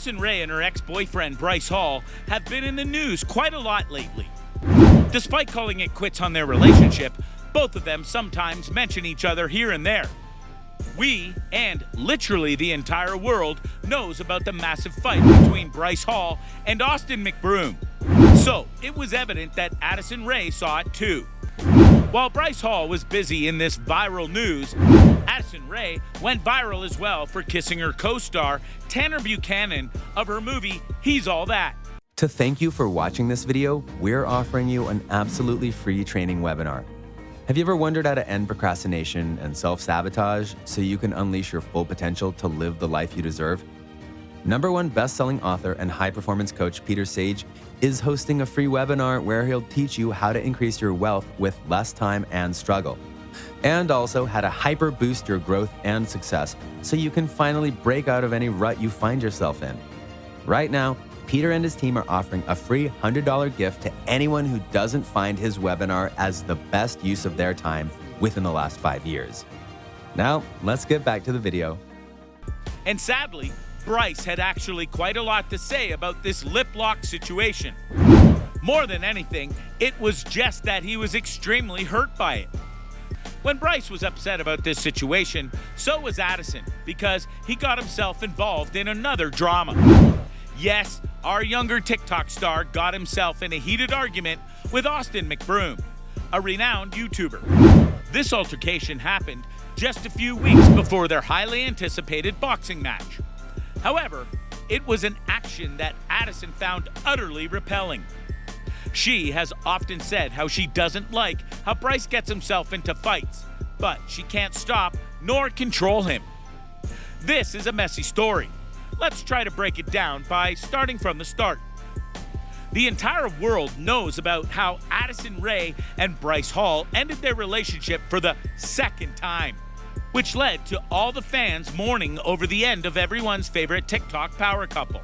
Addison Rae and her ex-boyfriend Bryce Hall have been in the news quite a lot lately. Despite calling it quits on their relationship, both of them sometimes mention each other here and there. We, and literally the entire world, knows about the massive fight between Bryce Hall and Austin McBroom. So, it was evident that Addison Rae saw it too. While Bryce Hall was busy in this viral news, Addison Rae went viral as well for kissing her co-star, Tanner Buchanan, of her movie He's All That. To thank you for watching this video, we're offering you an absolutely free training webinar. Have you ever wondered how to end procrastination and self-sabotage so you can unleash your full potential to live the life you deserve? #1 best-selling author and high-performance coach Peter Sage is hosting a free webinar where he'll teach you how to increase your wealth with less time and struggle, and also how to hyper-boost your growth and success so you can finally break out of any rut you find yourself in. Right now, Peter and his team are offering a free $100 gift to anyone who doesn't find his webinar as the best use of their time within the last 5 years. Now, let's get back to the video. And sadly, Bryce had actually quite a lot to say about this lip lock situation. More than anything, it was just that he was extremely hurt by it. When Bryce was upset about this situation, so was Addison, because he got himself involved in another drama. Yes, our younger TikTok star got himself in a heated argument with Austin McBroom, a renowned YouTuber. This altercation happened just a few weeks before their highly anticipated boxing match. However, it was an action that Addison found utterly repelling. She has often said how she doesn't like how Bryce gets himself into fights, but she can't stop nor control him. This is a messy story. Let's try to break it down by starting from the start. The entire world knows about how Addison Rae and Bryce Hall ended their relationship for the second time, which led to all the fans mourning over the end of everyone's favorite TikTok power couple.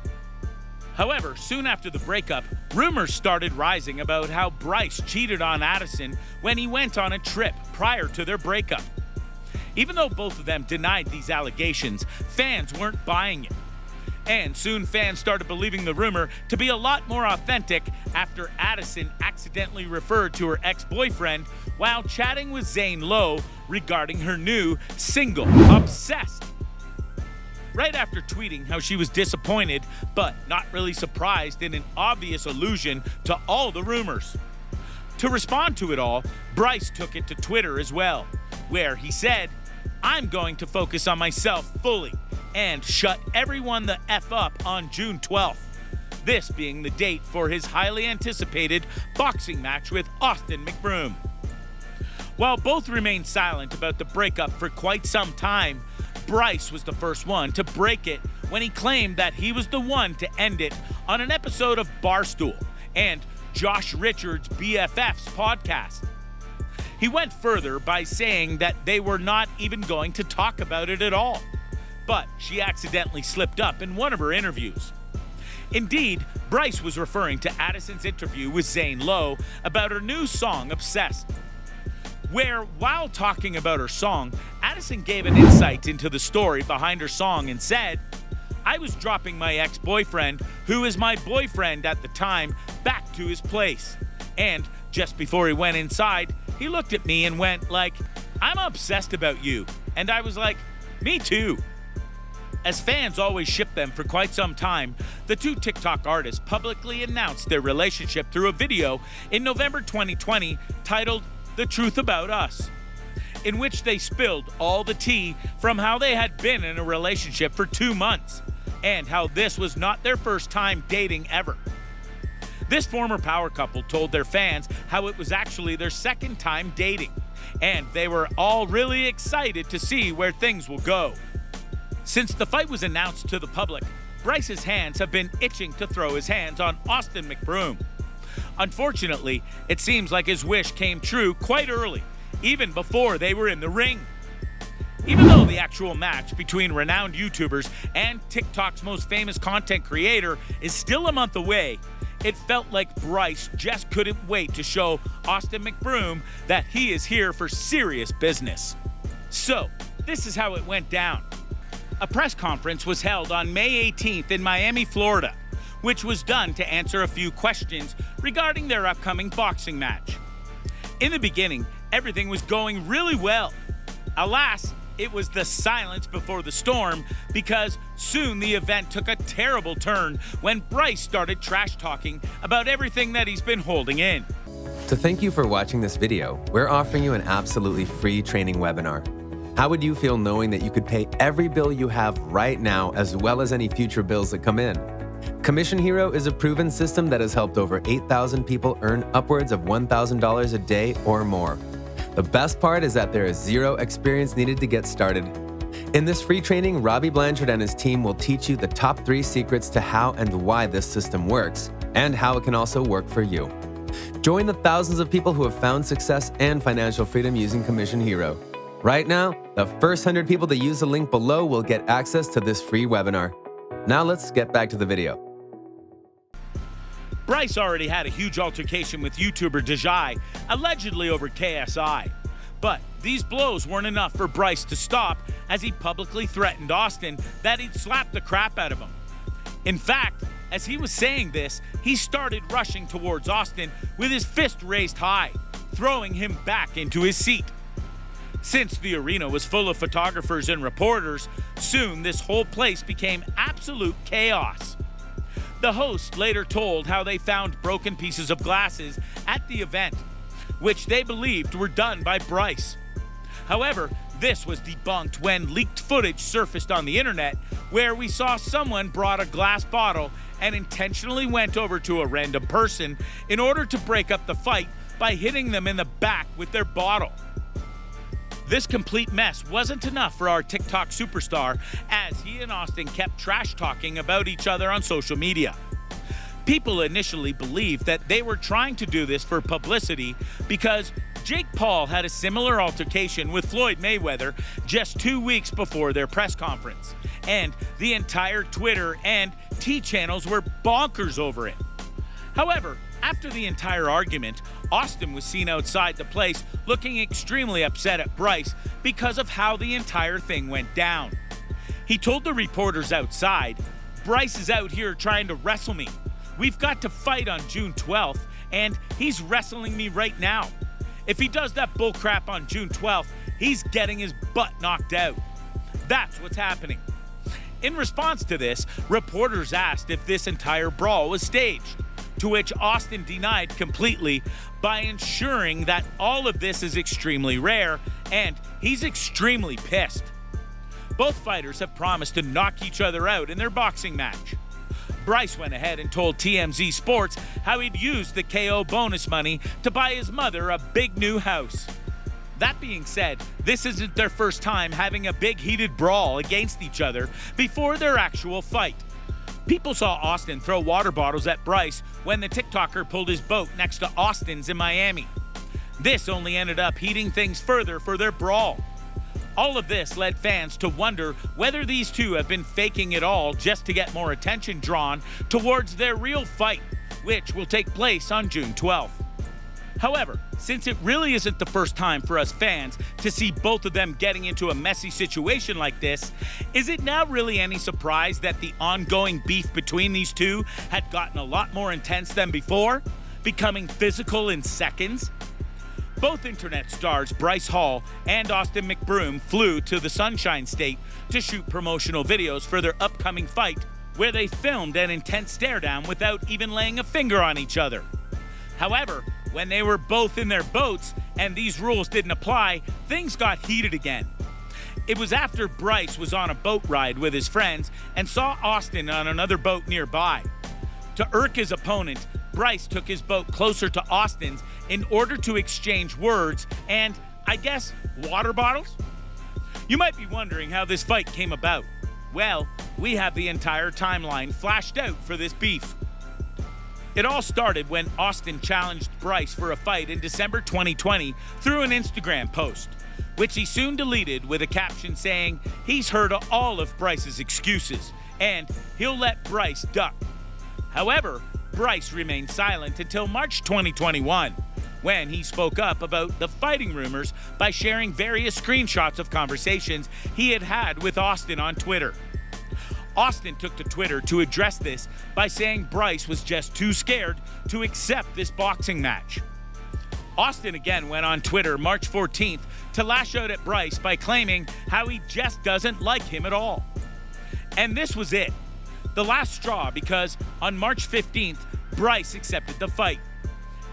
However, soon after the breakup, rumors started rising about how Bryce cheated on Addison when he went on a trip prior to their breakup. Even though both of them denied these allegations, fans weren't buying it. And soon fans started believing the rumor to be a lot more authentic after Addison accidentally referred to her ex-boyfriend while chatting with Zane Lowe regarding her new single, Obsessed. Right after tweeting how she was disappointed but not really surprised in an obvious allusion to all the rumors. To respond to it all, Bryce took it to Twitter as well, where he said, "I'm going to focus on myself fully and shut everyone the F up on June 12th, this being the date for his highly anticipated boxing match with Austin McBroom." While both remained silent about the breakup for quite some time, Bryce was the first one to break it when he claimed that he was the one to end it on an episode of Barstool and Josh Richards' BFF's podcast. He went further by saying that they were not even going to talk about it at all, but she accidentally slipped up in one of her interviews. Indeed, Bryce was referring to Addison's interview with Zane Lowe about her new song, Obsessed, where, while talking about her song, Addison gave an insight into the story behind her song and said, "I was dropping my ex-boyfriend, who is my boyfriend at the time, back to his place. And just before he went inside, he looked at me and went like, 'I'm obsessed about you.' And I was like, 'Me too.'" As fans always shipped them for quite some time, the two TikTok artists publicly announced their relationship through a video in November 2020 titled "The Truth About Us," in which they spilled all the tea from how they had been in a relationship for 2 months and how this was not their first time dating ever. This former power couple told their fans how it was actually their second time dating, and they were all really excited to see where things will go. Since the fight was announced to the public, Bryce's hands have been itching to throw his hands on Austin McBroom. Unfortunately, it seems like his wish came true quite early, even before they were in the ring. Even though the actual match between renowned YouTubers and TikTok's most famous content creator is still a month away, it felt like Bryce just couldn't wait to show Austin McBroom that he is here for serious business. So, this is how it went down. A press conference was held on May 18th in Miami, Florida, which was done to answer a few questions regarding their upcoming boxing match. In the beginning, everything was going really well. Alas, it was the silence before the storm, because soon the event took a terrible turn when Bryce started trash talking about everything that he's been holding in. To thank you for watching this video, we're offering you an absolutely free training webinar. How would you feel knowing that you could pay every bill you have right now, as well as any future bills that come in? Commission Hero is a proven system that has helped over 8,000 people earn upwards of $1,000 a day or more. The best part is that there is zero experience needed to get started. In this free training, Robbie Blanchard and his team will teach you the top 3 secrets to how and why this system works, and how it can also work for you. Join the thousands of people who have found success and financial freedom using Commission Hero. Right now, the first 100 people to use the link below will get access to this free webinar. Now let's get back to the video. Bryce already had a huge altercation with YouTuber Dejai, allegedly over KSI. But these blows weren't enough for Bryce to stop, as he publicly threatened Austin that he'd slap the crap out of him. In fact, as he was saying this, he started rushing towards Austin with his fist raised high, throwing him back into his seat. Since the arena was full of photographers and reporters, soon this whole place became absolute chaos. The host later told how they found broken pieces of glasses at the event, which they believed were done by Bryce. However, this was debunked when leaked footage surfaced on the internet, where we saw someone brought a glass bottle and intentionally went over to a random person in order to break up the fight by hitting them in the back with their bottle. This complete mess wasn't enough for our TikTok superstar, as he and Austin kept trash talking about each other on social media. People initially believed that they were trying to do this for publicity, because Jake Paul had a similar altercation with Floyd Mayweather just 2 weeks before their press conference, and the entire Twitter and T channels were bonkers over it. However, after the entire argument, Austin was seen outside the place looking extremely upset at Bryce because of how the entire thing went down. He told the reporters outside, "Bryce is out here trying to wrestle me. We've got to fight on June 12th, and he's wrestling me right now. If he does that bullcrap on June 12th, he's getting his butt knocked out. That's what's happening." In response to this, reporters asked if this entire brawl was staged, to which Austin denied completely by ensuring that all of this is extremely rare, and he's extremely pissed. Both fighters have promised to knock each other out in their boxing match. Bryce went ahead and told TMZ Sports how he'd used the KO bonus money to buy his mother a big new house. That being said, this isn't their first time having a big heated brawl against each other before their actual fight. People saw Austin throw water bottles at Bryce when the TikToker pulled his boat next to Austin's in Miami. This only ended up heating things further for their brawl. All of this led fans to wonder whether these two have been faking it all just to get more attention drawn towards their real fight, which will take place on June 12th. However, since it really isn't the first time for us fans to see both of them getting into a messy situation like this, is it now really any surprise that the ongoing beef between these two had gotten a lot more intense than before, becoming physical in seconds? Both internet stars Bryce Hall and Austin McBroom flew to the Sunshine State to shoot promotional videos for their upcoming fight, where they filmed an intense stare-down without even laying a finger on each other. However, when they were both in their boats and these rules didn't apply, things got heated again. It was after Bryce was on a boat ride with his friends and saw Austin on another boat nearby. To irk his opponent, Bryce took his boat closer to Austin's in order to exchange words and, I guess, water bottles? You might be wondering how this fight came about. Well, we have the entire timeline flashed out for this beef. It all started when Austin challenged Bryce for a fight in December 2020 through an Instagram post, which he soon deleted with a caption saying he's heard all of Bryce's excuses and he'll let Bryce duck. However, Bryce remained silent until March 2021, when he spoke up about the fighting rumors by sharing various screenshots of conversations he had had with Austin on Twitter. Austin took to Twitter to address this by saying Bryce was just too scared to accept this boxing match. Austin again went on Twitter March 14th to lash out at Bryce by claiming how he just doesn't like him at all. And this was it, the last straw, because on March 15th, Bryce accepted the fight.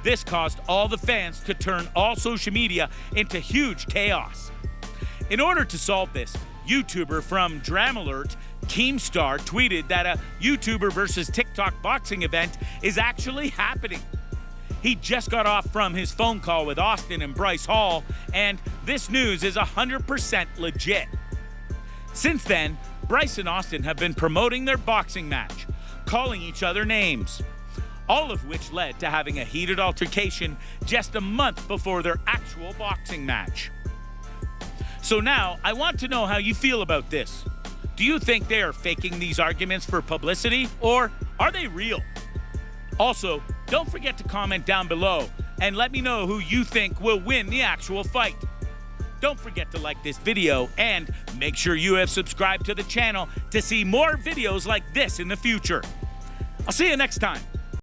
This caused all the fans to turn all social media into huge chaos. In order to solve this, YouTuber from Azelart, Keemstar, tweeted that a YouTuber versus TikTok boxing event is actually happening. He just got off from his phone call with Austin and Bryce Hall, and this news is 100% legit. Since then, Bryce and Austin have been promoting their boxing match, calling each other names, all of which led to having a heated altercation just a month before their actual boxing match. So now, I want to know how you feel about this. Do you think they are faking these arguments for publicity, or are they real? Also, don't forget to comment down below and let me know who you think will win the actual fight. Don't forget to like this video and make sure you have subscribed to the channel to see more videos like this in the future. I'll see you next time.